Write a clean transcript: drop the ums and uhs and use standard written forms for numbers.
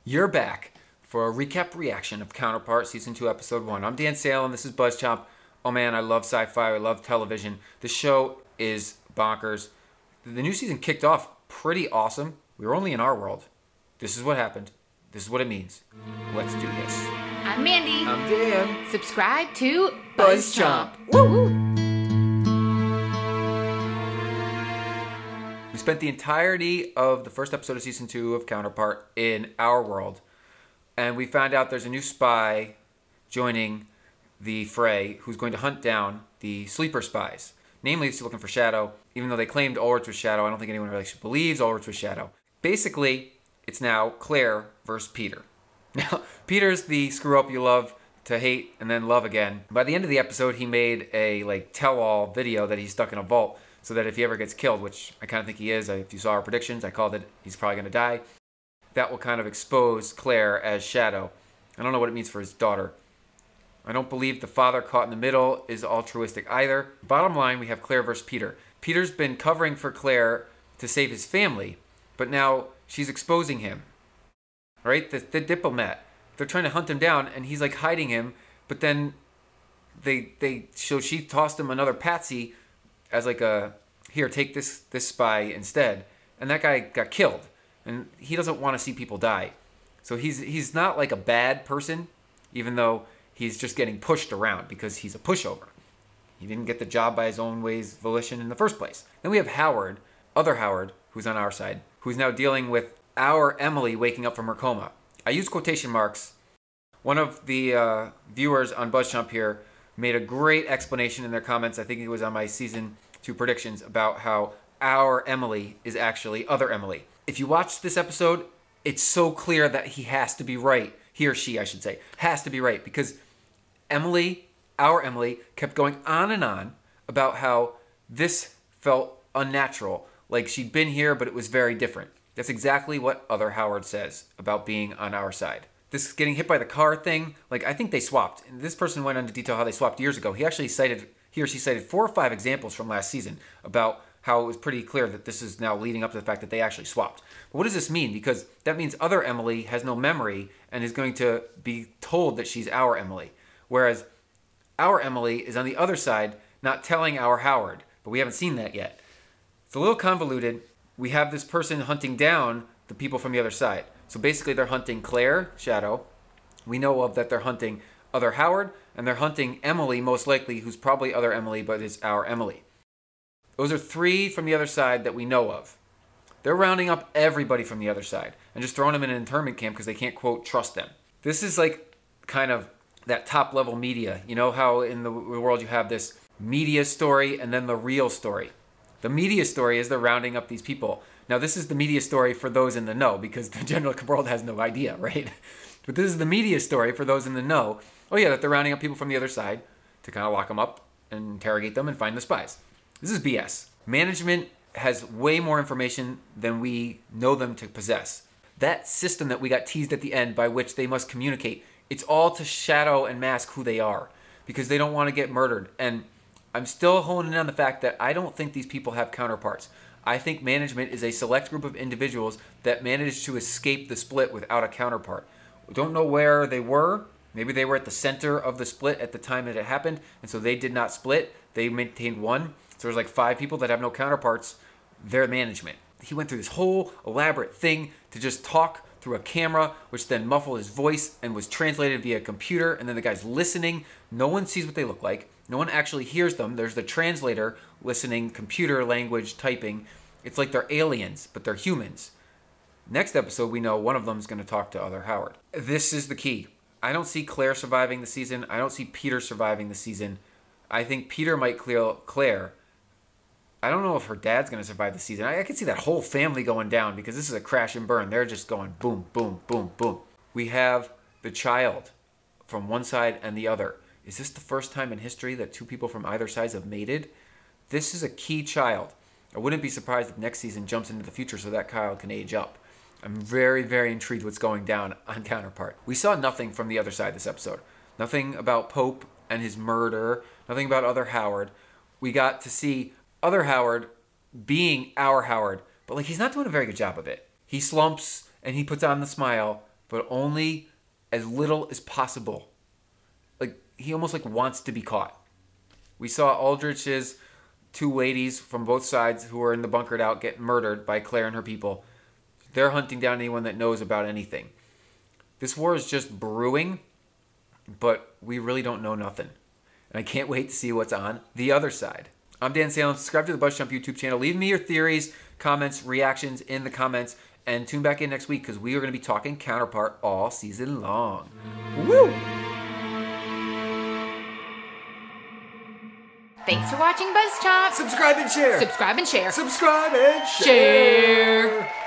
You're back for a recap reaction of Counterpart Season 2, Episode 1. I'm Dan Sale, and this is BuzzChomp. Oh man, I love sci-fi, I love television. The show is bonkers. The new season kicked off pretty awesome. We were only in our world. This is what happened. This is what it means. Let's do this. I'm Mandy. I'm Dan. Subscribe to BuzzChomp. Woo! We spent the entirety of the first episode of Season 2 of Counterpart in our world. And we found out there's a new spy joining the fray who's going to hunt down the sleeper spies. Namely, he's looking for Shadow. Even though they claimed Ulrich was Shadow, I don't think anyone really believes Ulrich was Shadow. Basically, it's now Claire versus Peter. Now, Peter's the screw-up you love to hate and then love again. By the end of the episode, he made a tell-all video that he's stuck in a vault so that if he ever gets killed, which I kind of think he is, if you saw our predictions, I called it, he's probably going to die. That will kind of expose Claire as Shadow. I don't know what it means for his daughter. I don't believe the father caught in the middle is altruistic either. Bottom line, we have Claire versus Peter. Peter's been covering for Claire to save his family, but now she's exposing him. Right? The diplomat. They're trying to hunt him down, and he's like hiding him, but then so she tossed him another patsy as like a, here, take this spy instead. And that guy got killed. And he doesn't want to see people die. So he's not like a bad person, even though he's just getting pushed around because he's a pushover. He didn't get the job by his own ways, volition in the first place. Then we have Howard, other Howard, who's on our side, who's now dealing with our Emily waking up from her coma. I use quotation marks. One of the viewers on BuzzChomp here made a great explanation in their comments. I think it was on my Season 2 predictions about how our Emily is actually other Emily. If you watch this episode, it's so clear that he has to be right. He or she, I should say, has to be right. Because Emily, our Emily, kept going on and on about how this felt unnatural. Like she'd been here, but it was very different. That's exactly what other Howard says about being on our side. This getting hit by the car thing, I think they swapped. And this person went into detail how they swapped years ago. He actually cited, he or she cited 4 or 5 examples from last season about how it was pretty clear that this is now leading up to the fact that they actually swapped. But what does this mean? Because that means other Emily has no memory and is going to be told that she's our Emily. Whereas our Emily is on the other side, not telling our Howard. But we haven't seen that yet. It's a little convoluted. We have this person hunting down the people from the other side. So basically they're hunting Claire, Shadow. We know of that they're hunting other Howard, and they're hunting Emily, most likely, who's probably other Emily, but is our Emily. Those are 3 from the other side that we know of. They're rounding up everybody from the other side and just throwing them in an internment camp because they can't, quote, trust them. This is kind of that top-level media. You know how in the world you have this media story and then the real story. The media story is they're rounding up these people. Now, this is the media story for those in the know because the general world has no idea, right? But this is the media story for those in the know. Oh, yeah, that they're rounding up people from the other side to kind of lock them up and interrogate them and find the spies. This is BS. Management has way more information than we know them to possess. That system that we got teased at the end by which they must communicate, it's all to shadow and mask who they are because they don't want to get murdered. And I'm still honing in on the fact that I don't think these people have counterparts. I think management is a select group of individuals that managed to escape the split without a counterpart. We don't know where they were. Maybe they were at the center of the split at the time that it happened, and so they did not split. They maintained one. So there's 5 people that have no counterparts. They're management. He went through this whole elaborate thing to just talk through a camera, which then muffled his voice and was translated via a computer, and then the guy's listening. No one sees what they look like. No one actually hears them. There's the translator listening, computer language typing. It's like they're aliens, but they're humans. Next episode, we know one of them is going to talk to other Howard. This is the key. I don't see Claire surviving the season. I don't see Peter surviving the season. I think Peter might clear Claire. I don't know if her dad's going to survive the season. I can see that whole family going down because this is a crash and burn. They're just going boom, boom, boom, boom. We have the child from one side and the other. Is this the first time in history that 2 people from either side have mated? This is a key child. I wouldn't be surprised if next season jumps into the future so that child can age up. I'm very, very intrigued what's going down on Counterpart. We saw nothing from the other side this episode. Nothing about Pope and his murder. Nothing about other Howard. We got to see other Howard being our Howard, but he's not doing a very good job of it. He slumps and he puts on the smile, but only as little as possible. Like, he almost like wants to be caught. We saw Aldrich's two ladies from both sides who were in the bunkered out get murdered by Claire and her people. They're hunting down anyone that knows about anything. This war is just brewing, but we really don't know nothing. And I can't wait to see what's on the other side. I'm Dan Salem. Subscribe to the BuzzChomp YouTube channel. Leave me your theories, comments, reactions in the comments. And tune back in next week because we are going to be talking Counterpart all season long. Woo! Thanks for watching BuzzChomp. Subscribe and share. Subscribe and share. Subscribe and share. Share.